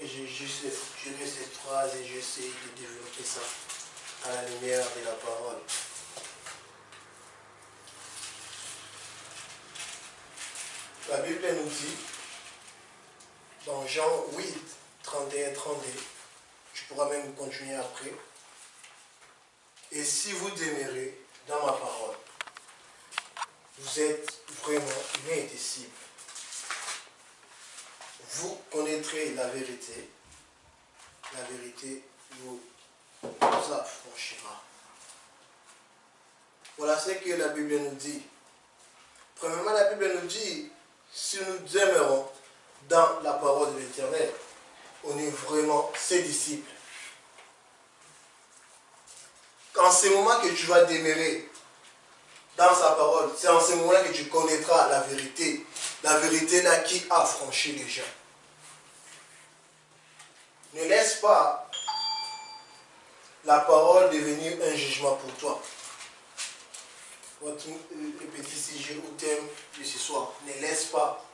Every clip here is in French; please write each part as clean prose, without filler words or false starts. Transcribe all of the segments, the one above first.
Et je lis cette phrase et j'essaie de développer ça à la lumière de la parole. La Bible nous dit, dans Jean 8, 31-32, tu pourras même continuer après. Et si vous demeurez dans ma parole, vous êtes vraiment mes disciples. Vous connaîtrez la vérité vous affranchira. Voilà ce que la Bible nous dit. Premièrement, la Bible nous dit, si nous demeurons dans la parole de l'Éternel, on est vraiment ses disciples. En ce moment que tu vas demeurer dans sa parole, c'est en ce moment que tu connaîtras la vérité là qui affranchit les gens. Ne laisse pas la parole devenir un jugement pour toi. Votre petit sujet au thème de ce soir, ne laisse pas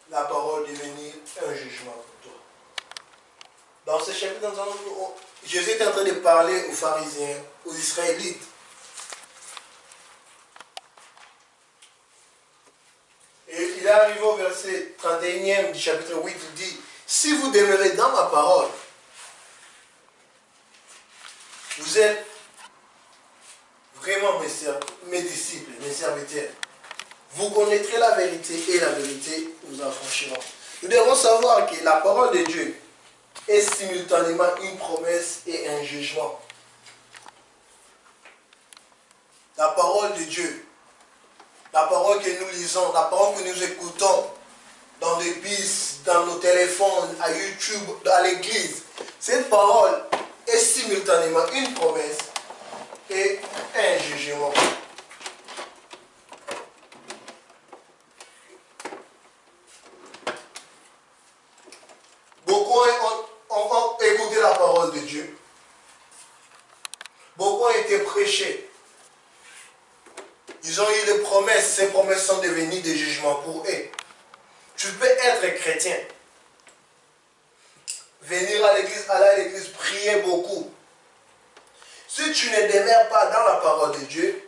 la parole devenir un jugement pour toi. Dans ce chapitre, Jésus est en train de parler aux pharisiens, aux Israélites. Et il est arrivé au verset 31e du chapitre 8, il dit, si vous demeurez dans ma parole, vous êtes vraiment mes disciples, mes serviteurs. Vous connaîtrez la vérité et la vérité vous affranchira. Nous devons savoir que la parole de Dieu est simultanément une promesse et un jugement. La parole de Dieu, la parole que nous lisons, la parole que nous écoutons dans des bus, dans nos téléphones, à YouTube, à l'église, cette parole est simultanément une promesse et un jugement. Beaucoup ont écouté la parole de Dieu. Beaucoup ont été prêchés. Ils ont eu des promesses. Ces promesses sont devenues des jugements pour eux. Tu peux être chrétien. Venir à l'église, aller à l'église, prier beaucoup. Si tu ne demeures pas dans la parole de Dieu,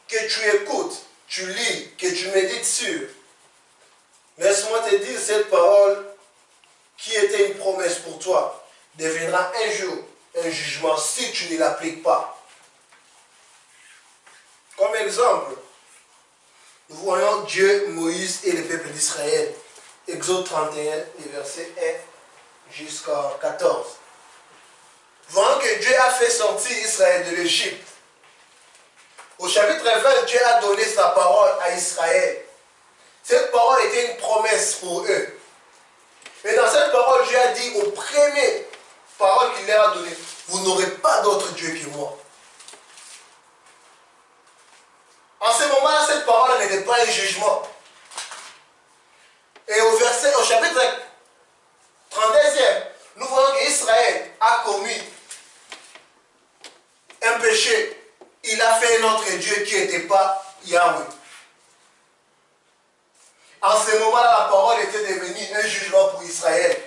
que tu écoutes, tu lis, que tu médites sur, laisse-moi te dire, cette parole qui était une promesse pour toi deviendra un jour un jugement si tu ne l'appliques pas. Comme exemple, nous voyons Dieu, Moïse et le peuple d'Israël. Exode 31, les versets 1 jusqu'à 14. Voyons que Dieu a fait sortir Israël de l'Égypte. Au chapitre 20, Dieu a donné sa parole à Israël. Cette parole était une promesse pour eux. Et dans cette parole, Dieu a dit aux premières paroles qu'il leur a données, vous n'aurez pas d'autre Dieu que moi. En ce moment-là, cette parole n'était pas un jugement. Et au chapitre 32e, nous voyons qu'Israël a commis un péché. Il a fait un autre Dieu qui n'était pas Yahweh. En ce moment-là, la parole était devenue un jugement pour Israël.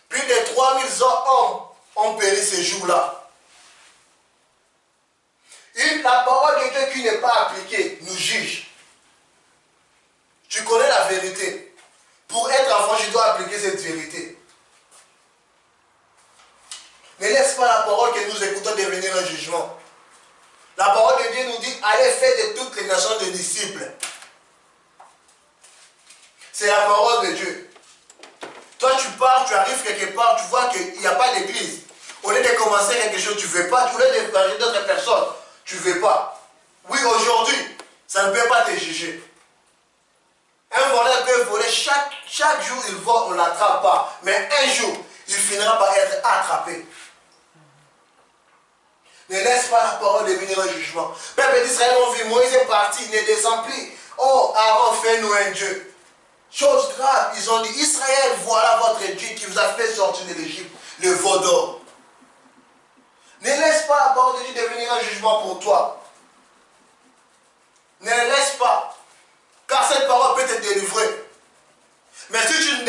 Plus de 3000 hommes ont péri ce jour-là. La parole de Dieu qui n'est pas appliquée nous juge. Tu connais la vérité. Pour être enfant, je dois appliquer cette vérité. Ne laisse pas la parole que nous écoutons devenir un jugement. La parole de Dieu nous dit, allez faire de toutes les nations des disciples. C'est la parole de Dieu. Toi, tu pars, tu arrives quelque part, tu vois qu'il n'y a pas d'église. Au lieu de commencer quelque chose, tu ne veux pas. Tu veux parler d'autres personnes, tu ne veux pas. Oui, aujourd'hui, ça ne peut pas te juger. Un voleur peut voler chaque jour, il vole, on ne l'attrape pas. Mais un jour, il finira par être attrapé. Ne laisse pas la parole devenir un jugement. Peuple d'Israël ont vu, Moïse est parti, il ne descend plus. Oh, Aaron, fais-nous un Dieu. Chose grave, ils ont dit, Israël, voilà votre Dieu qui vous a fait sortir de l'Égypte, le veau d'or. Ne laisse pas la parole de Dieu devenir un jugement pour toi. Ne laisse pas, car cette parole peut te délivrer. Mais si tu ne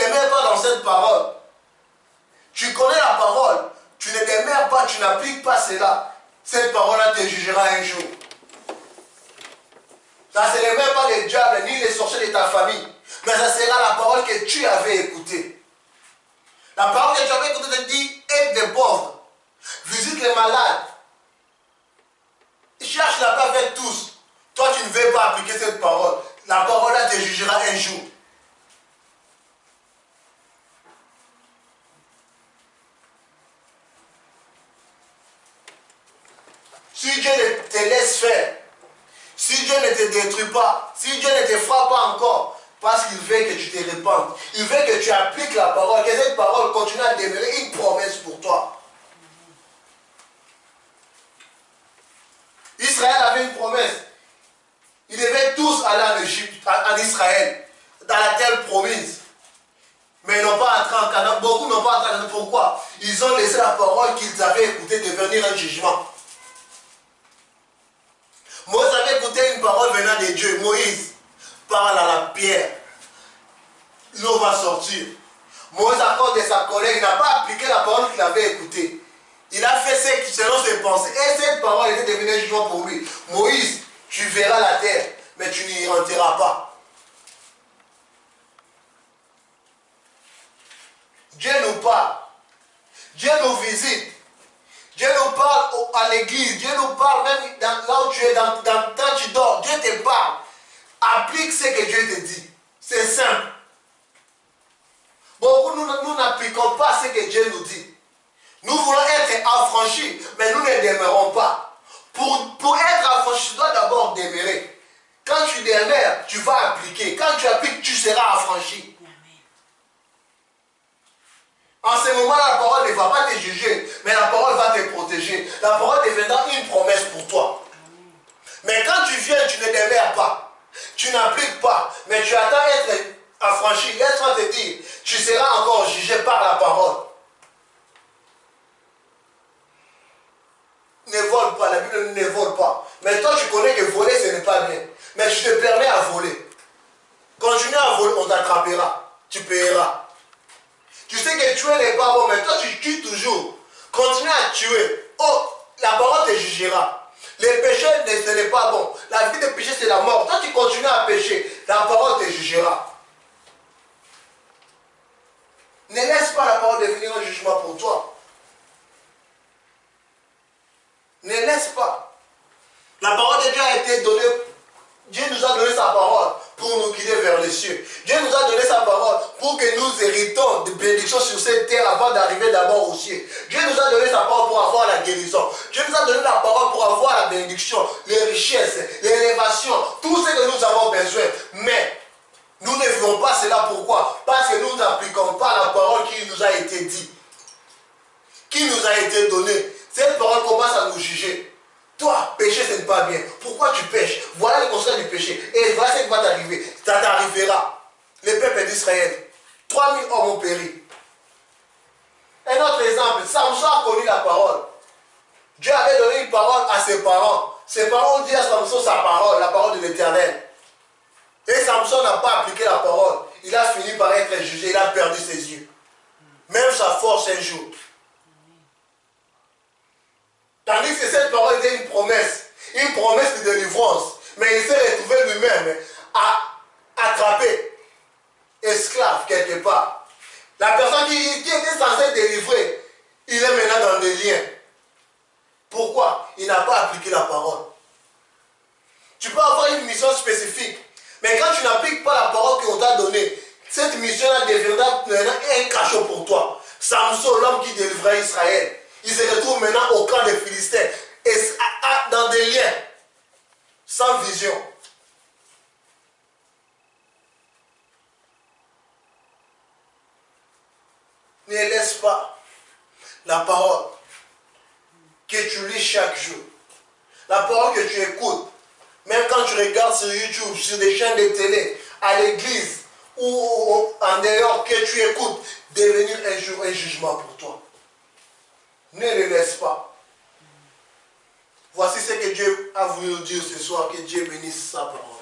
n'appliques pas cela, cette parole-là te jugera un jour. Ça ne serait même pas les diables ni les sorciers de ta famille, mais ça sera la parole que tu avais écoutée. La parole que tu avais écoutée te dit, aide les pauvres, visite les malades, cherche la paix avec tous. Toi, tu ne veux pas appliquer cette parole. La parole-là te jugera un jour. Si Dieu ne te laisse faire, si Dieu ne te détruit pas, si Dieu ne te frappe pas encore, parce qu'il veut que tu te répandes, il veut que tu appliques la parole, que cette parole continue à demeurer une promesse pour toi. Israël avait une promesse. Ils devaient tous aller en Égypte, en Israël, dans la terre promise. Mais ils n'ont pas entré en Canaan. Beaucoup n'ont pas entré en Canaan. Pourquoi? Ils ont laissé la parole qu'ils avaient écoutée devenir un jugement. Moïse avait écouté une parole venant de Dieu. Moïse parle à la pierre. L'eau va sortir. Moïse, à cause de sa colère, il n'a pas appliqué la parole qu'il avait écoutée. Il a fait selon ses pensées. Et cette parole était devenue un jugement pour lui. Moïse, tu verras la terre, mais tu n'y rentreras pas. Dieu nous parle. Dieu nous visite. Dieu nous parle à l'église. Dieu nous parle même là où tu es, quand tu dors. Dieu te parle. Applique ce que Dieu te dit. C'est simple. Beaucoup nous n'appliquons pas ce que Dieu nous dit. Nous voulons être affranchis, mais nous ne demeurons pas. Pour être affranchi, tu dois d'abord demeurer. Quand tu demeures, tu vas appliquer. Quand tu appliques, tu seras affranchi. En ce moment, la parole ne va pas te juger, mais la parole va te protéger. La parole deviendra une promesse pour toi. Mais quand tu viens, tu ne demeures pas. Tu n'appliques pas, mais tu attends être affranchi. Laisse-moi te dire, tu seras encore jugé par la parole. Ne vole pas, la Bible ne vole pas. Mais toi, tu connais que voler, ce n'est pas bien. Mais tu te permets à voler. Continue à voler, on t'attrapera. Tu paieras. Tu sais que tuer n'est pas bon, mais toi, tu tues toujours. Continue à tuer. Oh, la parole te jugera. Les péchés, ce n'est pas bon. La vie de péché, c'est la mort. Toi, tu continues à pécher. La parole te jugera. Ne laisse pas la parole devenir un jugement pour toi. Ne laisse pas. La parole de Dieu a été donnée. Dieu nous a donné sa parole pour nous guider vers les cieux. Dieu nous a donné sa parole pour que nous héritons de bénédictions sur cette terre avant d'arriver d'abord au ciel. Dieu nous a donné sa parole pour avoir la guérison. Dieu nous a donné la parole pour avoir la bénédiction, les richesses, l'élévation, tout ce que nous avons besoin. Mais nous ne vivons pas cela. Pourquoi? Parce que nous n'appliquons pas la parole qui nous a été dite, qui nous a été donnée. Cette parole commence à nous juger. Toi, pécher, ce n'est pas bien. Pourquoi tu pêches? Voilà les conséquences du péché. Et voilà ce qui va t'arriver. Ça t'arrivera. Le peuple d'Israël, 3000 hommes ont péri. Un autre exemple, Samson a connu la parole. Dieu avait donné une parole à ses parents. Ses parents ont dit à Samson sa parole, la parole de l'Éternel. Et Samson n'a pas appliqué la parole. Il a fini par être jugé. Il a perdu ses yeux. Même sa force un jour. Tandis que cette parole était une promesse de délivrance. Mais il s'est retrouvé lui-même attrapé, esclave quelque part. La personne qui était censée délivrer, il est maintenant dans des liens. Pourquoi? Il n'a pas appliqué la parole. Tu peux avoir une mission spécifique, mais quand tu n'appliques pas la parole qu'on t'a donnée, cette mission-là deviendra un cachot pour toi. Samson, l'homme qui délivrait Israël, il se retrouve maintenant au camp des Philistins, dans des liens, sans vision. Ne laisse pas la parole que tu lis chaque jour, la parole que tu écoutes, même quand tu regardes sur YouTube, sur des chaînes de télé, à l'église ou en dehors, que tu écoutes, devenir un jour un jugement pour toi. Ne le laisse pas. Voici ce que Dieu a voulu nous dire ce soir. Que Dieu bénisse sa parole.